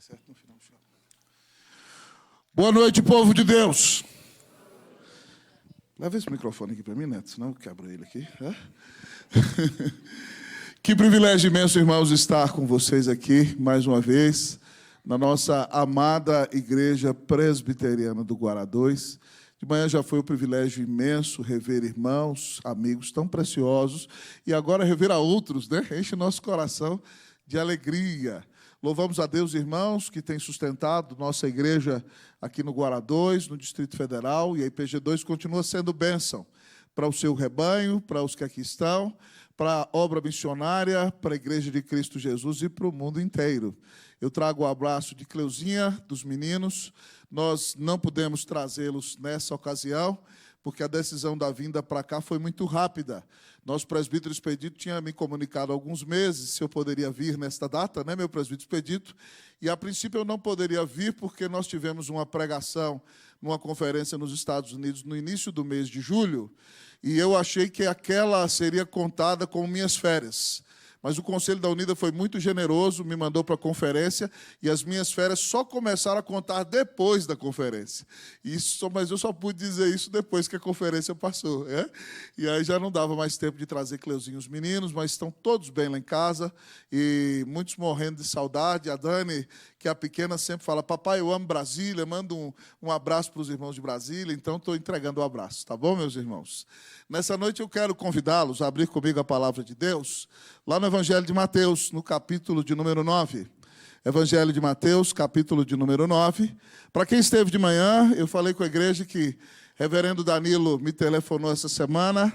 certo no final. Boa noite, povo de Deus. Leva esse microfone aqui para mim, Neto, senão eu quebro ele aqui. Que privilégio imenso, irmãos, estar com vocês aqui, mais uma vez, na nossa amada Igreja Presbiteriana do Guará 2. De manhã já foi um privilégio imenso rever irmãos, amigos tão preciosos, e agora rever a outros, né? Enche o nosso coração de alegria. Louvamos a Deus, irmãos, que tem sustentado nossa igreja aqui no Guará 2, no Distrito Federal, e a IPG2 continua sendo bênção para o seu rebanho, para os que aqui estão, para a obra missionária, para a Igreja de Cristo Jesus e para o mundo inteiro. Eu trago o abraço de Cleuzinha, dos meninos. Nós não pudemos trazê-los nessa ocasião, porque a decisão da vinda para cá foi muito rápida. Nosso presbítero Expedito tinha me comunicado há alguns meses se eu poderia vir nesta data, né, meu presbítero Expedito? E, a princípio, eu não poderia vir porque nós tivemos uma pregação numa conferência nos Estados Unidos no início do mês de julho, e eu achei que aquela seria contada como minhas férias. Mas o Conselho da Unida foi muito generoso, me mandou para a conferência, e as minhas férias só começaram a contar depois da conferência. Mas eu só pude dizer isso depois que a conferência passou. E aí já não dava mais tempo de trazer Cleuzinho e os meninos, mas estão todos bem lá em casa, e muitos morrendo de saudade. A Dani, que é a pequena, sempre fala, papai, eu amo Brasília, manda um abraço para os irmãos de Brasília, então estou entregando o abraço, tá bom, meus irmãos? Nessa noite eu quero convidá-los a abrir comigo a palavra de Deus, lá no Evangelho de Mateus, no capítulo de número 9. Evangelho de Mateus, capítulo de número 9. Para quem esteve de manhã, eu falei com a igreja que reverendo Danilo me telefonou essa semana,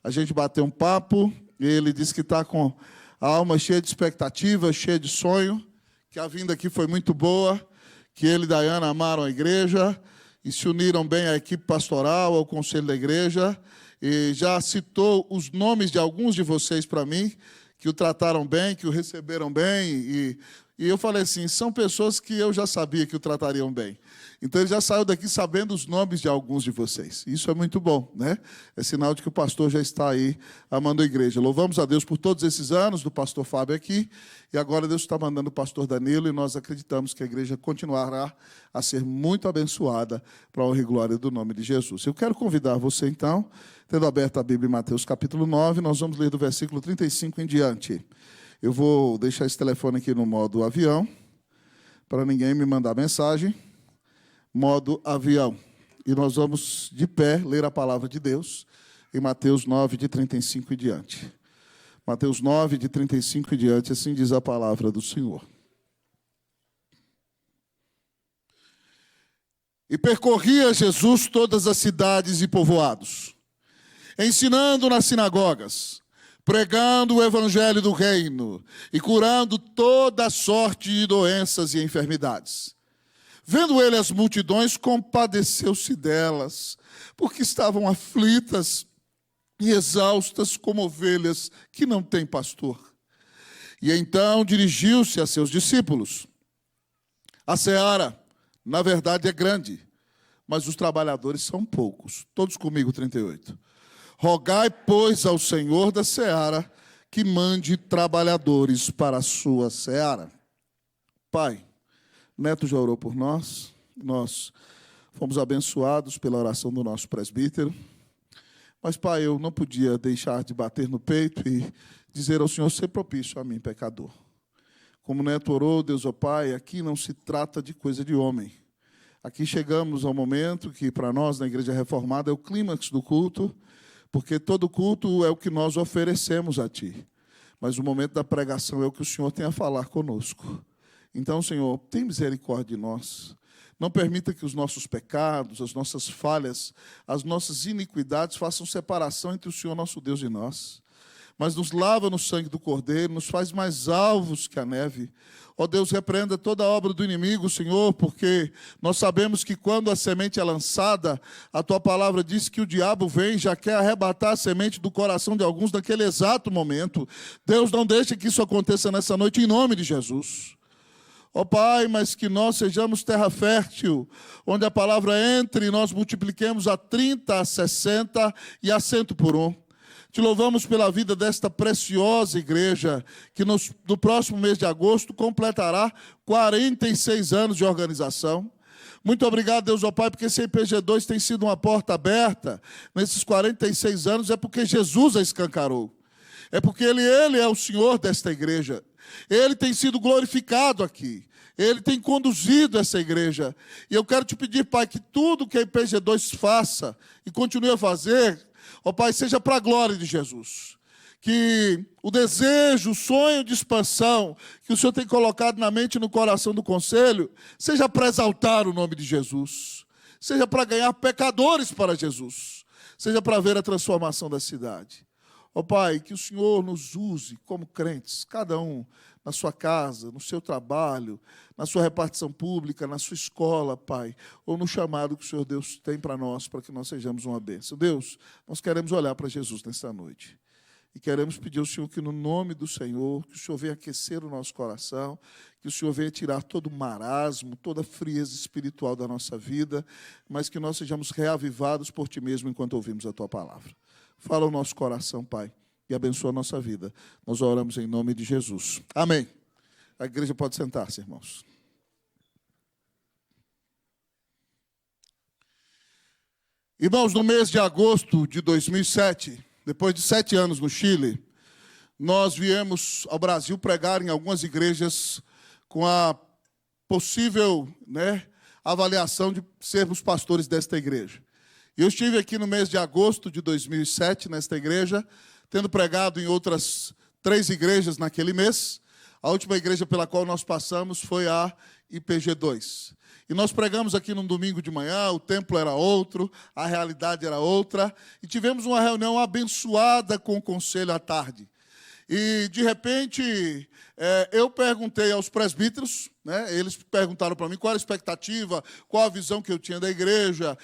a gente bateu um papo, e ele disse que está com a alma cheia de expectativa, cheia de sonho, que a vinda aqui foi muito boa, que ele e Dayana amaram a igreja e se uniram bem à equipe pastoral, ao conselho da igreja, e já citou os nomes de alguns de vocês para mim, que o trataram bem, que o receberam bem, e eu falei assim, são pessoas que eu já sabia que o tratariam bem. Então, ele já saiu daqui sabendo os nomes de alguns de vocês. Isso é muito bom, né? É sinal de que o pastor já está aí amando a igreja. Louvamos a Deus por todos esses anos do pastor Fábio aqui, e agora Deus está mandando o pastor Danilo, e nós acreditamos que a igreja continuará a ser muito abençoada para a honra e glória do nome de Jesus. Eu quero convidar você, então, tendo aberto a Bíblia em Mateus capítulo 9, nós vamos ler do versículo 35 em diante. Eu vou deixar esse telefone aqui no modo avião, para ninguém me mandar mensagem. Modo avião. E nós vamos, de pé, ler a palavra de Deus em Mateus 9, de 35 em diante. Mateus 9, de 35 em diante, assim diz a palavra do Senhor. E percorria Jesus todas as cidades e povoados, ensinando nas sinagogas, pregando o evangelho do reino e curando toda sorte de doenças e enfermidades. Vendo ele as multidões, compadeceu-se delas, porque estavam aflitas e exaustas como ovelhas que não têm pastor. E então dirigiu-se a seus discípulos. A seara, na verdade, é grande, mas os trabalhadores são poucos. Todos comigo, 38. Rogai, pois, ao Senhor da seara que mande trabalhadores para a sua seara. Pai, Neto já orou por nós fomos abençoados pela oração do nosso presbítero, mas, Pai, eu não podia deixar de bater no peito e dizer ao Senhor, ser propício a mim, pecador. Como Neto orou, Deus, ó Pai, aqui não se trata de coisa de homem. Aqui chegamos ao momento que, para nós, na Igreja Reformada, é o clímax do culto, porque todo culto é o que nós oferecemos a Ti. Mas o momento da pregação é o que o Senhor tem a falar conosco. Então, Senhor, tem misericórdia de nós. Não permita que os nossos pecados, as nossas falhas, as nossas iniquidades façam separação entre o Senhor, nosso Deus, e nós. Mas nos lava no sangue do Cordeiro, nos faz mais alvos que a neve. Ó Deus, repreenda toda a obra do inimigo, Senhor, porque nós sabemos que quando a semente é lançada, a Tua palavra diz que o diabo vem e já quer arrebatar a semente do coração de alguns naquele exato momento. Deus, não deixe que isso aconteça nessa noite, em nome de Jesus. Ó Pai, mas que nós sejamos terra fértil, onde a palavra entre e nós multipliquemos a 30, a 60 e a 100 por 1. Te louvamos pela vida desta preciosa igreja, que no próximo mês de agosto completará 46 anos de organização. Muito obrigado, Deus, ó Pai, porque esse IPG2 tem sido uma porta aberta nesses 46 anos, é porque Jesus a escancarou. É porque Ele é o Senhor desta igreja. Ele tem sido glorificado aqui. Ele tem conduzido essa igreja. E eu quero te pedir, Pai, que tudo que a IPG2 faça e continue a fazer, ó Pai, seja para a glória de Jesus. Que o desejo, o sonho de expansão que o Senhor tem colocado na mente e no coração do conselho, seja para exaltar o nome de Jesus, seja para ganhar pecadores para Jesus, seja para ver a transformação da cidade. Ó Pai, que o Senhor nos use como crentes, cada um na sua casa, no seu trabalho, na sua repartição pública, na sua escola, Pai, ou no chamado que o Senhor Deus tem para nós, para que nós sejamos uma bênção. Deus, nós queremos olhar para Jesus nesta noite. E queremos pedir ao Senhor que, no nome do Senhor, que o Senhor venha aquecer o nosso coração, que o Senhor venha tirar todo o marasmo, toda a frieza espiritual da nossa vida, mas que nós sejamos reavivados por Ti mesmo enquanto ouvimos a Tua palavra. Fala o nosso coração, Pai, e abençoa a nossa vida. Nós oramos em nome de Jesus. Amém. A igreja pode sentar-se, irmãos. Irmãos, no mês de agosto de 2007... depois de 7 anos no Chile, nós viemos ao Brasil pregar em algumas igrejas com a possível avaliação de sermos pastores desta igreja. E eu estive aqui no mês de agosto de 2007, nesta igreja, tendo pregado em outras 3 igrejas naquele mês. A última igreja pela qual nós passamos foi a IPG2. E nós pregamos aqui num domingo de manhã, o templo era outro, a realidade era outra, e tivemos uma reunião abençoada com o conselho à tarde. E, de repente, eu perguntei aos presbíteros, eles perguntaram para mim qual era a expectativa, qual a visão que eu tinha da igreja,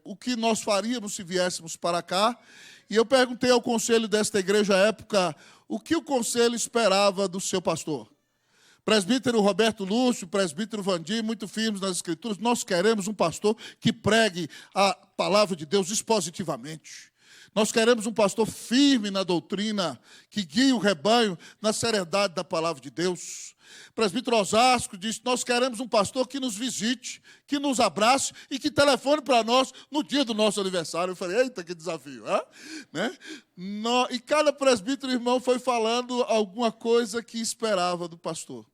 o que nós faríamos se viéssemos para cá. E eu perguntei ao conselho desta igreja à época o que o conselho esperava do seu pastor. Presbítero Roberto Lúcio, presbítero Vandir, muito firmes nas Escrituras. Nós queremos um pastor que pregue a palavra de Deus expositivamente. Nós queremos um pastor firme na doutrina, que guie o rebanho na seriedade da palavra de Deus. Presbítero Osasco disse, nós queremos um pastor que nos visite, que nos abrace e que telefone para nós no dia do nosso aniversário. Eu falei, eita, que desafio. E cada presbítero, irmão, foi falando alguma coisa que esperava do pastor.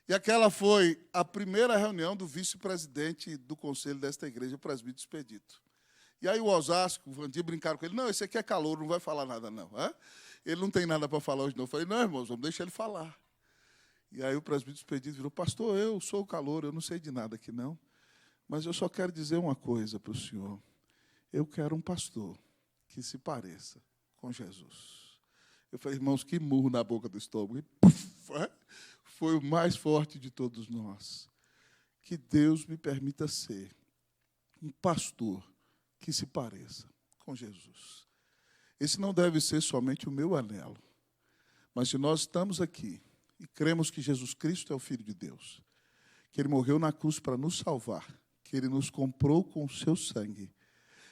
E aquela foi a primeira reunião do vice-presidente do conselho desta igreja, o presbítero Expedito. E aí o Osasco, o Vandir brincaram com ele, não, esse aqui é calor, não vai falar nada não. Ele não tem nada para falar hoje não. Eu falei, não, irmãos, vamos deixar ele falar. E aí o presbítero Expedito virou, pastor, eu sou o calor, eu não sei de nada aqui não, mas eu só quero dizer uma coisa para o senhor. Eu quero um pastor que se pareça com Jesus. Eu falei, irmãos, que murro na boca do estômago. E, puf, foi o mais forte de todos nós. Que Deus me permita ser um pastor que se pareça com Jesus. Esse não deve ser somente o meu anelo, mas se nós estamos aqui e cremos que Jesus Cristo é o Filho de Deus, que Ele morreu na cruz para nos salvar, que Ele nos comprou com o seu sangue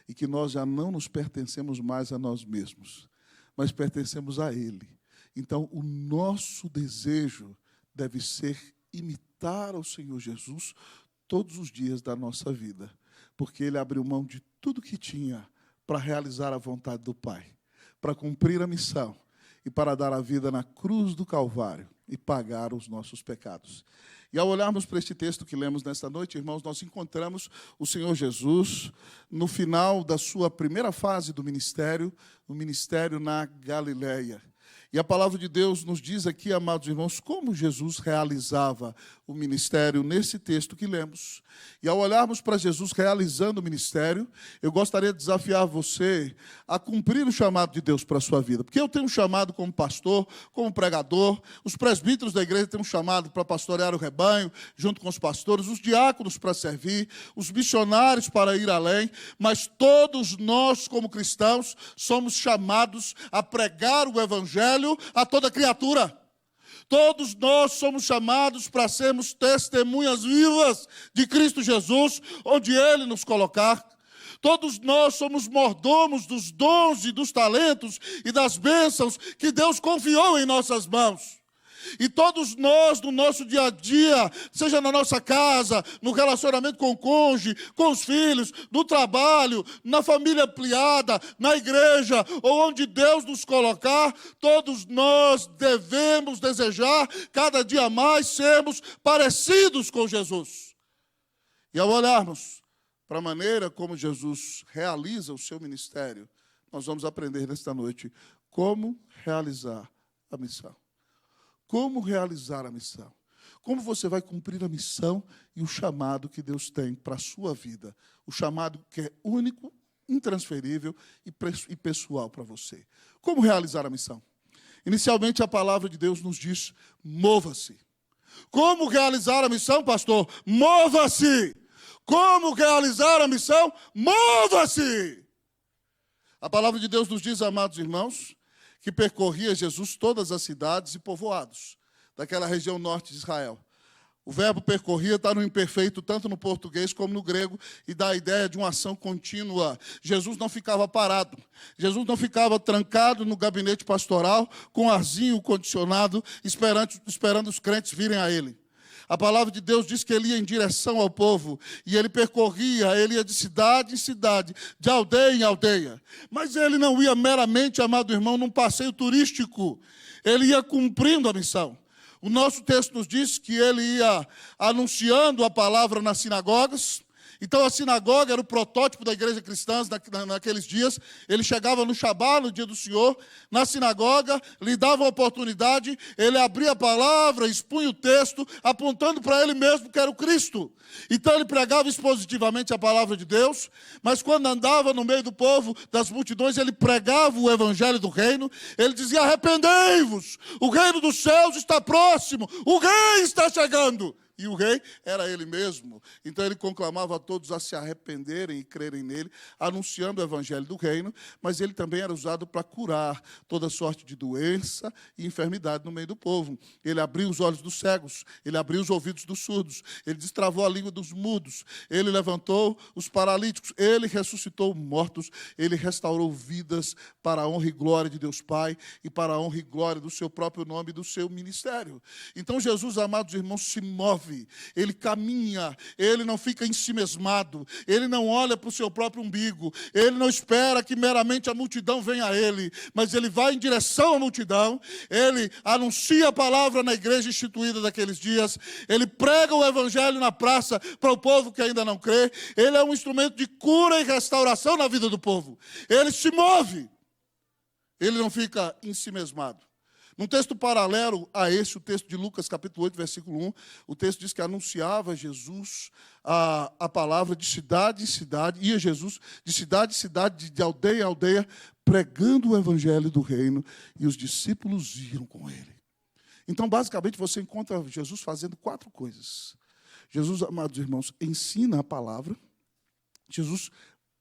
e que nós já não nos pertencemos mais a nós mesmos, mas pertencemos a Ele. Então, o nosso desejo deve ser imitar ao Senhor Jesus todos os dias da nossa vida, porque Ele abriu mão de tudo que tinha para realizar a vontade do Pai, para cumprir a missão e para dar a vida na cruz do Calvário e pagar os nossos pecados. E ao olharmos para este texto que lemos nesta noite, irmãos, nós encontramos o Senhor Jesus no final da sua primeira fase do ministério, o ministério na Galileia. E a palavra de Deus nos diz aqui, amados irmãos, como Jesus realizava o ministério nesse texto que lemos. E ao olharmos para Jesus realizando o ministério, eu gostaria de desafiar você a cumprir o chamado de Deus para a sua vida. Porque eu tenho um chamado como pastor, como pregador, os presbíteros da igreja têm um chamado para pastorear o rebanho, junto com os pastores, os diáconos para servir, os missionários para ir além, mas todos nós, como cristãos, somos chamados a pregar o evangelho a toda criatura. Todos nós somos chamados para sermos testemunhas vivas de Cristo Jesus, onde Ele nos colocar. Todos nós somos mordomos dos dons e dos talentos e das bênçãos que Deus confiou em nossas mãos. E todos nós, no nosso dia a dia, seja na nossa casa, no relacionamento com o cônjuge, com os filhos, no trabalho, na família ampliada, na igreja, ou onde Deus nos colocar, todos nós devemos desejar cada dia mais sermos parecidos com Jesus. E ao olharmos para a maneira como Jesus realiza o seu ministério, nós vamos aprender nesta noite como realizar a missão. Como realizar a missão? Como você vai cumprir a missão e o chamado que Deus tem para a sua vida? O chamado que é único, intransferível e pessoal para você. Como realizar a missão? Inicialmente, a palavra de Deus nos diz, mova-se. Como realizar a missão, pastor? Mova-se! Como realizar a missão? Mova-se! A palavra de Deus nos diz, amados irmãos, que percorria Jesus todas as cidades e povoados daquela região norte de Israel. O verbo percorria está no imperfeito, tanto no português como no grego, e dá a ideia de uma ação contínua. Jesus não ficava parado. Jesus não ficava trancado no gabinete pastoral, com arzinho condicionado, esperando os crentes virem a ele. A palavra de Deus diz que ele ia em direção ao povo, e ele percorria, ele ia de cidade em cidade, de aldeia em aldeia. Mas ele não ia meramente, amado irmão, num passeio turístico. Ele ia cumprindo a missão. O nosso texto nos diz que ele ia anunciando a palavra nas sinagogas. Então a sinagoga era o protótipo da igreja cristã naqueles dias. Ele chegava no Shabá, no dia do Senhor, na sinagoga, lhe dava a oportunidade, ele abria a palavra, expunha o texto, apontando para ele mesmo que era o Cristo. Então ele pregava expositivamente a palavra de Deus, mas quando andava no meio do povo, das multidões, ele pregava o evangelho do reino. Ele dizia, arrependei-vos, o reino dos céus está próximo, o rei está chegando. E o rei era ele mesmo. Então ele conclamava a todos a se arrependerem e crerem nele, anunciando o evangelho do reino, mas ele também era usado para curar toda sorte de doença e enfermidade no meio do povo. Ele abriu os olhos dos cegos, ele abriu os ouvidos dos surdos, ele destravou a língua dos mudos, ele levantou os paralíticos, ele ressuscitou mortos, ele restaurou vidas para a honra e glória de Deus Pai e para a honra e glória do seu próprio nome e do seu ministério. Então Jesus, amados irmãos, se move. Ele caminha, ele não fica ensimesmado, ele não olha para o seu próprio umbigo, ele não espera que meramente a multidão venha a ele, mas ele vai em direção à multidão, ele anuncia a palavra na igreja instituída daqueles dias, ele prega o evangelho na praça para o povo que ainda não crê, ele é um instrumento de cura e restauração na vida do povo, ele se move, ele não fica ensimesmado. Num texto paralelo a esse, o texto de Lucas, capítulo 8, versículo 1, o texto diz que anunciava Jesus a palavra de cidade em cidade, ia Jesus de cidade em cidade, de aldeia em aldeia, pregando o evangelho do reino, e os discípulos iam com ele. Então, basicamente, você encontra Jesus fazendo 4 coisas. Jesus, amados irmãos, ensina a palavra, Jesus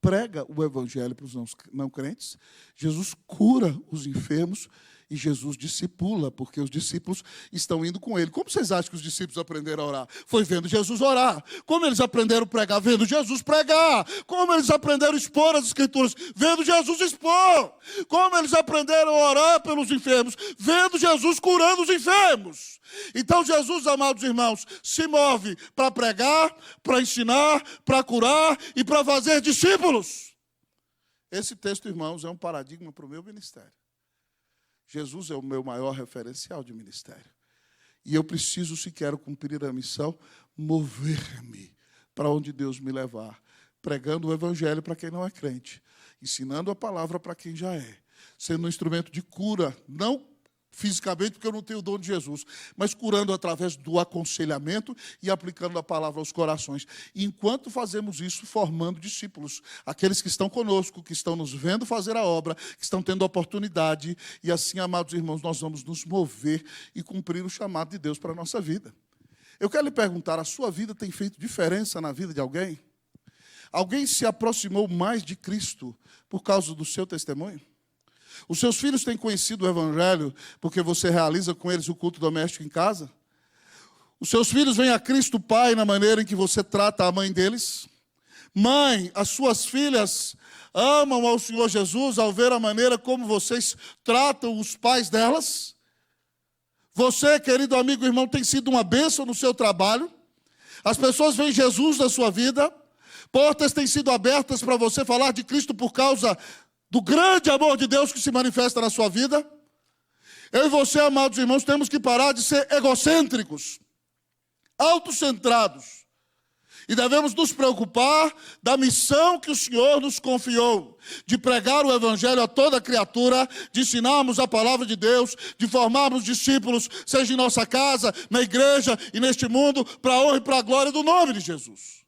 prega o evangelho para os não crentes, Jesus cura os enfermos, e Jesus discipula, porque os discípulos estão indo com ele. Como vocês acham que os discípulos aprenderam a orar? Foi vendo Jesus orar. Como eles aprenderam a pregar? Vendo Jesus pregar. Como eles aprenderam a expor as Escrituras? Vendo Jesus expor. Como eles aprenderam a orar pelos enfermos? Vendo Jesus curando os enfermos. Então Jesus, amados irmãos, se move para pregar, para ensinar, para curar e para fazer discípulos. Esse texto, irmãos, é um paradigma para o meu ministério. Jesus é o meu maior referencial de ministério. E eu preciso, se quero cumprir a missão, mover-me para onde Deus me levar, pregando o evangelho para quem não é crente, ensinando a palavra para quem já é, sendo um instrumento de cura, não fisicamente, porque eu não tenho o dom de Jesus, mas curando através do aconselhamento e aplicando a palavra aos corações. E enquanto fazemos isso, formando discípulos, aqueles que estão conosco, que estão nos vendo fazer a obra, que estão tendo a oportunidade, e assim, amados irmãos, nós vamos nos mover e cumprir o chamado de Deus para a nossa vida. Eu quero lhe perguntar, a sua vida tem feito diferença na vida de alguém? Alguém se aproximou mais de Cristo por causa do seu testemunho? Os seus filhos têm conhecido o evangelho porque você realiza com eles o culto doméstico em casa? Os seus filhos vêm a Cristo Pai na maneira em que você trata a mãe deles? Mãe, as suas filhas amam ao Senhor Jesus ao ver a maneira como vocês tratam os pais delas? Você, querido amigo e irmão, tem sido uma bênção no seu trabalho? As pessoas veem Jesus na sua vida? Portas têm sido abertas para você falar de Cristo por causa do grande amor de Deus que se manifesta na sua vida? Eu e você, amados irmãos, temos que parar de ser egocêntricos, autocentrados. E devemos nos preocupar da missão que o Senhor nos confiou, de pregar o Evangelho a toda criatura, de ensinarmos a palavra de Deus, de formarmos discípulos, seja em nossa casa, na igreja e neste mundo, para a honra e para a glória do nome de Jesus.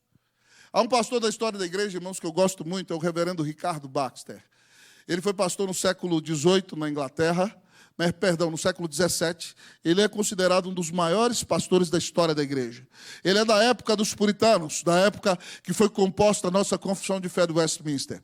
Há um pastor da história da igreja, irmãos, que eu gosto muito, é o reverendo Ricardo Baxter. Ele foi pastor no século XVIII na Inglaterra, no século XVII, ele é considerado um dos maiores pastores da história da igreja. Ele é da época dos puritanos, da época que foi composta a nossa confissão de fé do Westminster.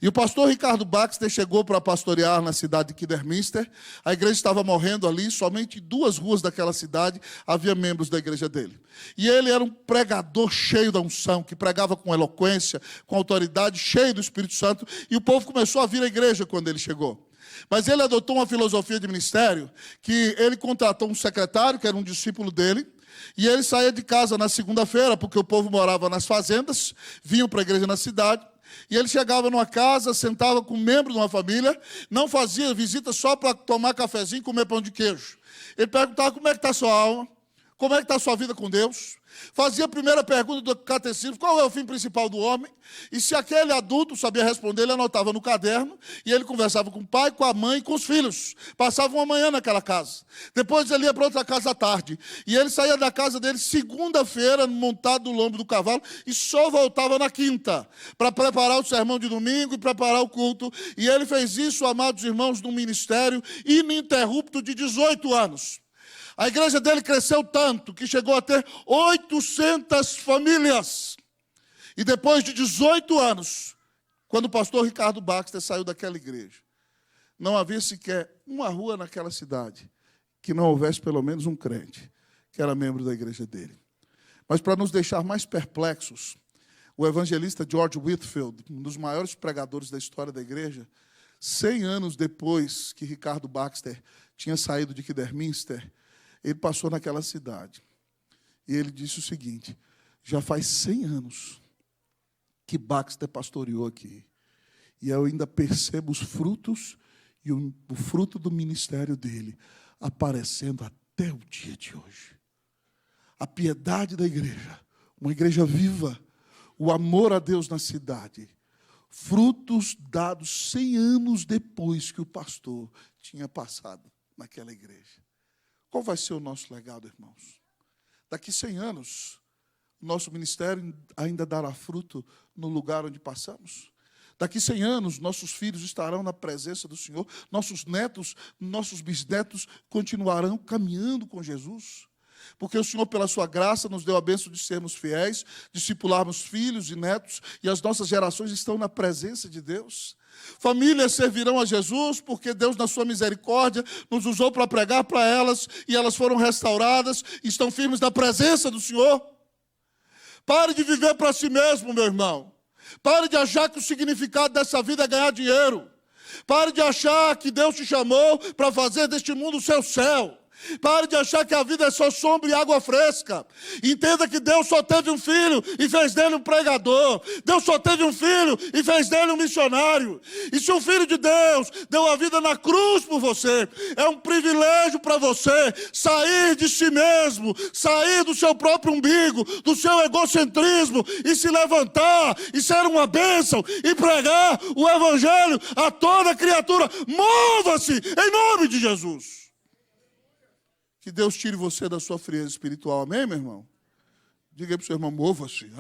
E o pastor Ricardo Baxter chegou para pastorear na cidade de Kidderminster. A igreja estava morrendo ali, somente em 2 ruas daquela cidade havia membros da igreja dele. E ele era um pregador cheio da unção, que pregava com eloquência, com autoridade, cheio do Espírito Santo, e o povo começou a vir à igreja quando ele chegou. Mas ele adotou uma filosofia de ministério, que ele contratou um secretário, que era um discípulo dele, e ele saía de casa na segunda-feira, porque o povo morava nas fazendas, vinham para a igreja na cidade, e ele chegava numa casa, sentava com um membro de uma família, não fazia visita só para tomar cafezinho e comer pão de queijo. Ele perguntava como é que está a sua alma, como é que está a sua vida com Deus. Fazia a primeira pergunta do catecismo, qual é o fim principal do homem? E se aquele adulto sabia responder, ele anotava no caderno, e ele conversava com o pai, com a mãe e com os filhos. Passava uma manhã naquela casa. Depois ele ia para outra casa à tarde. E ele saía da casa dele segunda-feira, montado no lombo do cavalo, e só voltava na quinta, para preparar o sermão de domingo e preparar o culto. E ele fez isso, amados irmãos, num ministério ininterrupto de 18 anos. A igreja dele cresceu tanto que chegou a ter 800 famílias. E depois de 18 anos, quando o pastor Ricardo Baxter saiu daquela igreja, não havia sequer uma rua naquela cidade que não houvesse pelo menos um crente, que era membro da igreja dele. Mas para nos deixar mais perplexos, o evangelista George Whitefield, um dos maiores pregadores da história da igreja, 100 anos depois que Ricardo Baxter tinha saído de Kidderminster, ele passou naquela cidade. E ele disse o seguinte: já faz 100 anos que Baxter pastoreou aqui. E eu ainda percebo os frutos e o fruto do ministério dele aparecendo até o dia de hoje. A piedade da igreja, uma igreja viva, o amor a Deus na cidade, frutos dados 100 anos depois que o pastor tinha passado naquela igreja. Qual vai ser o nosso legado, irmãos? Daqui 100 anos, nosso ministério ainda dará fruto no lugar onde passamos? Daqui 100 anos, nossos filhos estarão na presença do Senhor, nossos netos, nossos bisnetos continuarão caminhando com Jesus? Porque o Senhor, pela sua graça, nos deu a bênção de sermos fiéis, discipularmos filhos e netos, e as nossas gerações estão na presença de Deus. Famílias servirão a Jesus, porque Deus, na sua misericórdia, nos usou para pregar para elas, e elas foram restauradas, e estão firmes na presença do Senhor. Pare de viver para si mesmo, meu irmão. Pare de achar que o significado dessa vida é ganhar dinheiro. Pare de achar que Deus te chamou para fazer deste mundo o seu céu. Pare de achar que a vida é só sombra e água fresca. Entenda que Deus só teve um filho e fez dele um pregador. Deus só teve um filho e fez dele um missionário. E se o Filho de Deus deu a vida na cruz por você, é um privilégio para você sair de si mesmo, sair do seu próprio umbigo, do seu egocentrismo e se levantar e ser uma bênção e pregar o Evangelho a toda criatura. Mova-se em nome de Jesus. Que Deus tire você da sua frieza espiritual. Amém, meu irmão? Diga aí para o seu irmão, mova-se.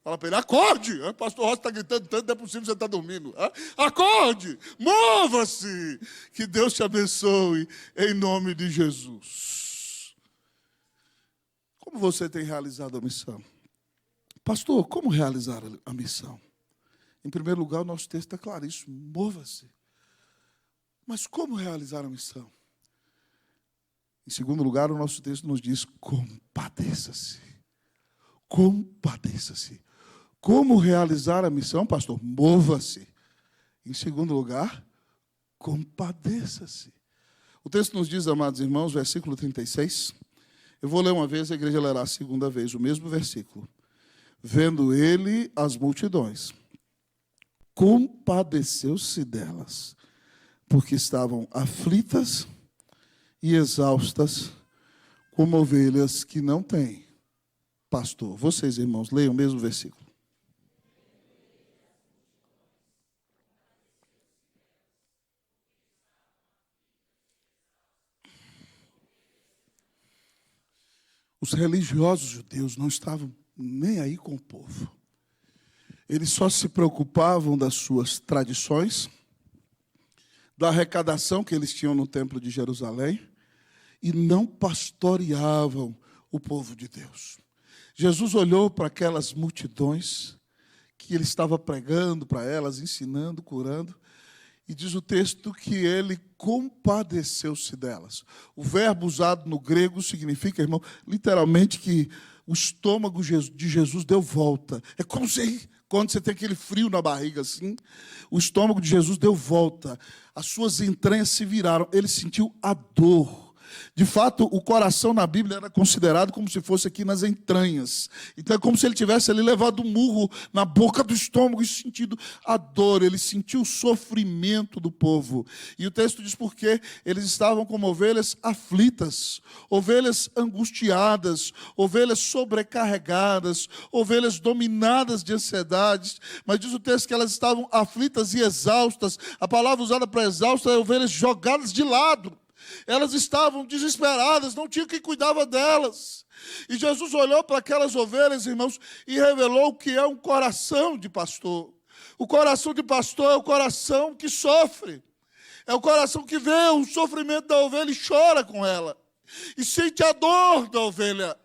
Fala para ele, acorde. O pastor Rossi está gritando tanto, não é possível você estar dormindo. Acorde, mova-se. Que Deus te abençoe, em nome de Jesus. Como você tem realizado a missão? Pastor, como realizar a missão? Em primeiro lugar, o nosso texto é claríssimo, mova-se. Mas como realizar a missão? Em segundo lugar, o nosso texto nos diz, compadeça-se. Compadeça-se. Como realizar a missão, pastor? Mova-se. Em segundo lugar, compadeça-se. O texto nos diz, amados irmãos, versículo 36. Eu vou ler uma vez, a igreja lerá a segunda vez, o mesmo versículo. Vendo ele as multidões, compadeceu-se delas, porque estavam aflitas e exaustas, como ovelhas que não têm pastor. Vocês, irmãos, leiam o mesmo versículo. Os religiosos judeus não estavam nem aí com o povo. Eles só se preocupavam das suas tradições, da arrecadação que eles tinham no templo de Jerusalém, e não pastoreavam o povo de Deus. Jesus olhou para aquelas multidões que ele estava pregando para elas, ensinando, curando, e diz o texto que ele compadeceu-se delas. O verbo usado no grego significa, irmão, literalmente que o estômago de Jesus deu volta. É como se, quando você tem aquele frio na barriga assim, o estômago de Jesus deu volta. As suas entranhas se viraram. Ele sentiu a dor. De fato, o coração na Bíblia era considerado como se fosse aqui nas entranhas. Então é como se ele tivesse ali levado um murro na boca do estômago e sentido a dor. Ele sentiu o sofrimento do povo. E o texto diz porque eles estavam como ovelhas aflitas, ovelhas angustiadas, ovelhas sobrecarregadas, ovelhas dominadas de ansiedades. Mas diz o texto que elas estavam aflitas e exaustas. A palavra usada para exausta é ovelhas jogadas de lado. Elas estavam desesperadas, não tinha quem cuidava delas. E Jesus olhou para aquelas ovelhas, irmãos, e revelou o que é um coração de pastor. O coração de pastor é o coração que sofre. É o coração que vê o sofrimento da ovelha e chora com ela. E sente a dor da ovelha.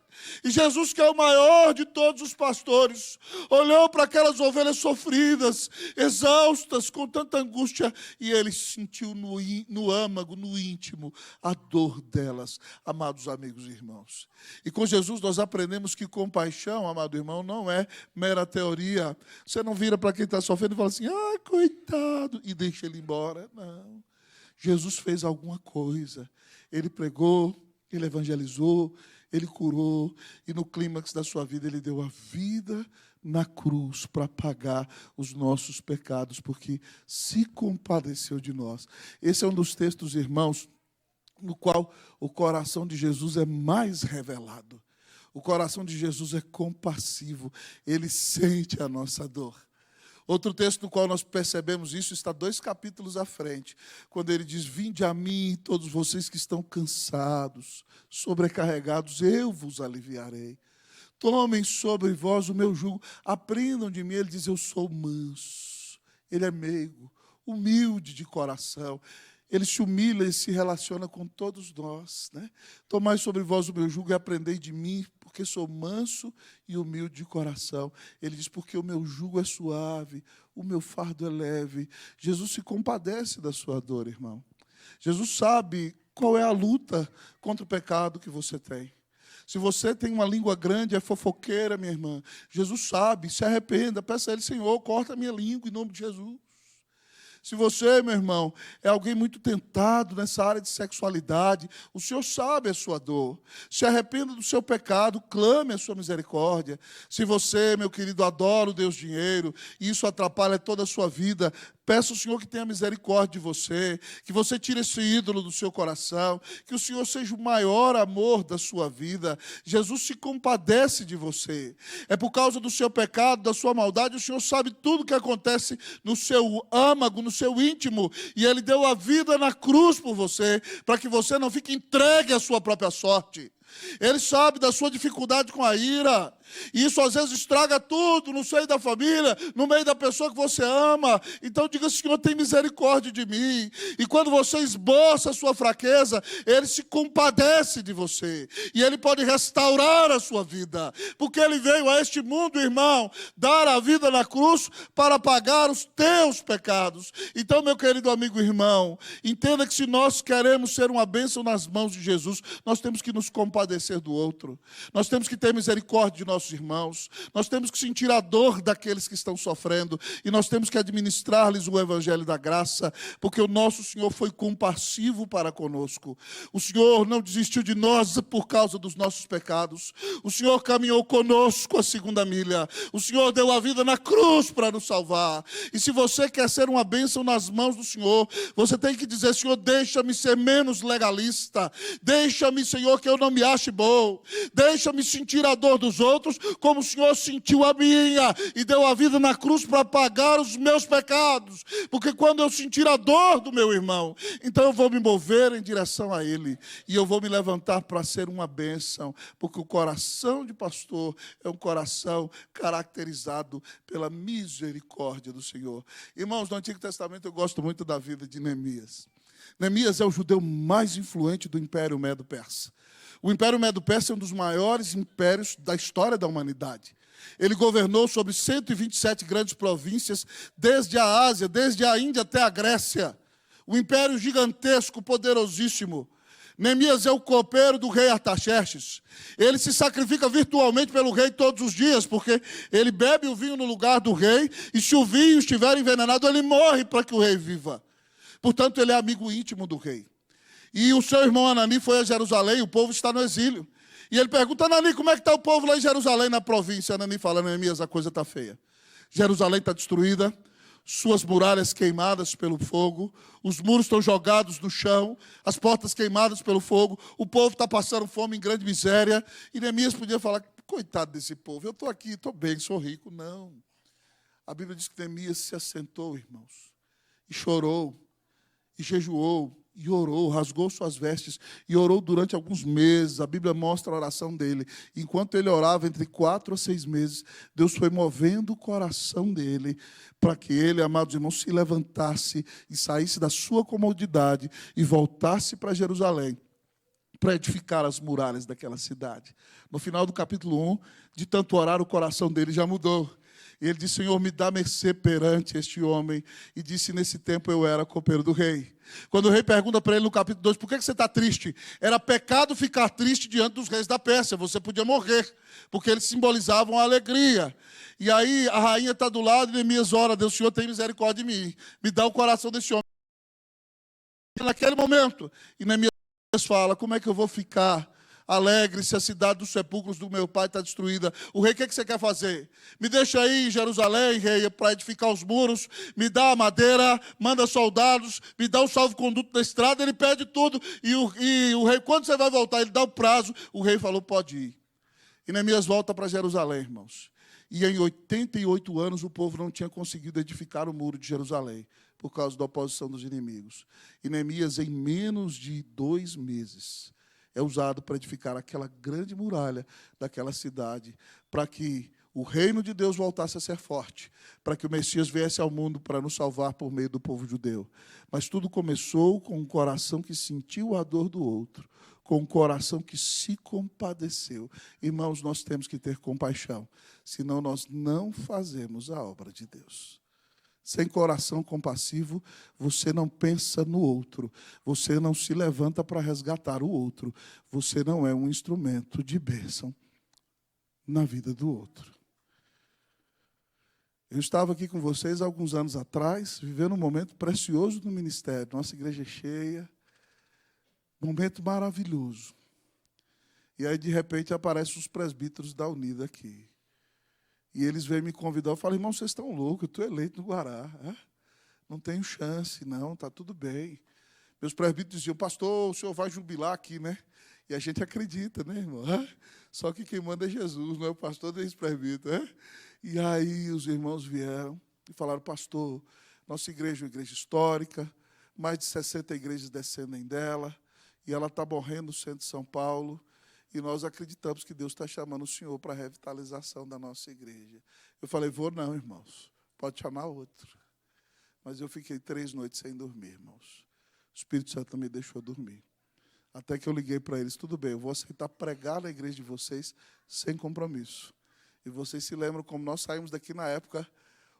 E Jesus, que é o maior de todos os pastores, olhou para aquelas ovelhas sofridas, exaustas, com tanta angústia, e ele sentiu no âmago, no íntimo, a dor delas, amados amigos e irmãos. E com Jesus nós aprendemos que compaixão, amado irmão, não é mera teoria. Você não vira para quem está sofrendo e fala assim, ai, coitado, e deixa ele embora. Não. Jesus fez alguma coisa. Ele pregou, ele evangelizou, ele curou, e no clímax da sua vida, ele deu a vida na cruz para pagar os nossos pecados, porque se compadeceu de nós. Esse é um dos textos, irmãos, no qual o coração de Jesus é mais revelado. O coração de Jesus é compassivo, ele sente a nossa dor. Outro texto no qual nós percebemos isso está 2 capítulos à frente, quando ele diz, vinde a mim, todos vocês que estão cansados, sobrecarregados, eu vos aliviarei. Tomem sobre vós o meu jugo, aprendam de mim. Ele diz, eu sou manso, ele é meigo, humilde de coração. Ele se humilha e se relaciona com todos nós, né? Tomai sobre vós o meu jugo e aprendei de mim, porque sou manso e humilde de coração. Ele diz, porque o meu jugo é suave, o meu fardo é leve. Jesus se compadece da sua dor, irmão. Jesus sabe qual é a luta contra o pecado que você tem. Se você tem uma língua grande, é fofoqueira, minha irmã, Jesus sabe, se arrependa, peça a Ele, Senhor, corta a minha língua em nome de Jesus. Se você, meu irmão, é alguém muito tentado nessa área de sexualidade, o Senhor sabe a sua dor. Se arrependa do seu pecado, clame a sua misericórdia. Se você, meu querido, adora o Deus dinheiro, e isso atrapalha toda a sua vida, peça ao Senhor que tenha misericórdia de você, que você tire esse ídolo do seu coração, que o Senhor seja o maior amor da sua vida. Jesus se compadece de você. É por causa do seu pecado, da sua maldade, o Senhor sabe tudo o que acontece no seu âmago, no seu íntimo, e Ele deu a vida na cruz por você, para que você não fique entregue à sua própria sorte. Ele sabe da sua dificuldade com a ira. E isso às vezes estraga tudo no seio da família, no meio da pessoa que você ama. Então diga, Senhor, tem misericórdia de mim. E quando você esboça a sua fraqueza, Ele se compadece de você. E Ele pode restaurar a sua vida. Porque Ele veio a este mundo, irmão, dar a vida na cruz para pagar os teus pecados. Então, meu querido amigo e irmão, entenda que se nós queremos ser uma bênção nas mãos de Jesus, nós temos que nos compadecer compadecer do outro. Nós temos que ter misericórdia de nossos irmãos. Nós temos que sentir a dor daqueles que estão sofrendo. E nós temos que administrar-lhes o evangelho da graça, porque o nosso Senhor foi compassivo para conosco. O Senhor não desistiu de nós por causa dos nossos pecados. O Senhor caminhou conosco a segunda milha. O Senhor deu a vida na cruz para nos salvar. E se você quer ser uma bênção nas mãos do Senhor, você tem que dizer: Senhor, deixa-me ser menos legalista. Deixa-me, Senhor, que eu não me ache bom. Deixa-me sentir a dor dos outros como o Senhor sentiu a minha e deu a vida na cruz para pagar os meus pecados. Porque quando eu sentir a dor do meu irmão, então eu vou me mover em direção a ele e eu vou me levantar para ser uma bênção, porque o coração de pastor é um coração caracterizado pela misericórdia do Senhor. Irmãos, no Antigo Testamento eu gosto muito da vida de Neemias. Neemias é o judeu mais influente do Império Medo-Persa. O Império Medo-Persa é um dos maiores impérios da história da humanidade. Ele governou sobre 127 grandes províncias, desde a Ásia, desde a Índia até a Grécia. Um império gigantesco, poderosíssimo. Neemias é o copeiro do rei Artaxerxes. Ele se sacrifica virtualmente pelo rei todos os dias, porque ele bebe o vinho no lugar do rei, e se o vinho estiver envenenado, ele morre para que o rei viva. Portanto, ele é amigo íntimo do rei. E o seu irmão Anani foi a Jerusalém, o povo está no exílio. E ele pergunta: Anani, como é que está o povo lá em Jerusalém, na província? Anani fala: Neemias, a coisa está feia. Jerusalém está destruída, suas muralhas queimadas pelo fogo, os muros estão jogados no chão, as portas queimadas pelo fogo, o povo está passando fome em grande miséria. E Neemias podia falar: coitado desse povo, eu estou aqui, estou bem, sou rico. Não. A Bíblia diz que Neemias se assentou, irmãos, e chorou, e jejuou, e orou, rasgou suas vestes, e orou durante alguns meses. A Bíblia mostra a oração dele. Enquanto ele orava, entre 4 a 6 meses, Deus foi movendo o coração dele, para que ele, amados irmãos, se levantasse e saísse da sua comodidade e voltasse para Jerusalém, para edificar as muralhas daquela cidade. No final do capítulo 1, de tanto orar, o coração dele já mudou. E ele disse: Senhor, me dá mercê perante este homem. E disse: nesse tempo eu era copeiro do rei. Quando o rei pergunta para ele no capítulo 2, por que você está triste? Era pecado ficar triste diante dos reis da Pérsia, você podia morrer, porque eles simbolizavam a alegria. E aí a rainha está do lado, e Neemias ora: Deus, Senhor, tem misericórdia de mim, me dá o coração desse homem. E naquele momento, e Neemias fala: como é que eu vou ficar alegre se a cidade dos sepulcros do meu pai está destruída? O rei, o que você quer fazer? Me deixa aí em Jerusalém, rei, para edificar os muros, me dá a madeira, manda soldados, me dá o salvo-conduto da estrada. Ele pede tudo, e o rei: quando você vai voltar? Ele dá o prazo. O rei falou: pode ir. E Neemias volta para Jerusalém, irmãos. E em 88 anos o povo não tinha conseguido edificar o muro de Jerusalém, por causa da oposição dos inimigos. E Neemias, em menos de 2 meses, é usado para edificar aquela grande muralha daquela cidade, para que o reino de Deus voltasse a ser forte, para que o Messias viesse ao mundo para nos salvar por meio do povo judeu. Mas tudo começou com um coração que sentiu a dor do outro, com um coração que se compadeceu. Irmãos, nós temos que ter compaixão, senão nós não fazemos a obra de Deus. Sem coração compassivo, você não pensa no outro, você não se levanta para resgatar o outro, você não é um instrumento de bênção na vida do outro. Eu estava aqui com vocês há alguns anos atrás, vivendo um momento precioso no ministério, nossa igreja cheia, momento maravilhoso. E aí, de repente, aparecem os presbíteros da Unida aqui. E eles vêm me convidar. Eu falo: irmão, vocês estão loucos, eu estou eleito no Guará. Não tenho chance, não, está tudo bem. Meus presbíteros diziam: pastor, o senhor vai jubilar aqui, né? E a gente acredita, né, irmão? Só que quem manda é Jesus, não é o pastor nem os presbíteros. E aí os irmãos vieram e falaram: pastor, nossa igreja é uma igreja histórica, mais de 60 igrejas descendem dela, e ela está morrendo no centro de São Paulo. E nós acreditamos que Deus está chamando o senhor para a revitalização da nossa igreja. Eu falei: vou não, irmãos. Pode chamar outro. Mas eu fiquei 3 noites sem dormir, irmãos. O Espírito Santo me deixou dormir. Até que eu liguei para eles: tudo bem, eu vou aceitar pregar na igreja de vocês sem compromisso. E vocês se lembram como nós saímos daqui na época,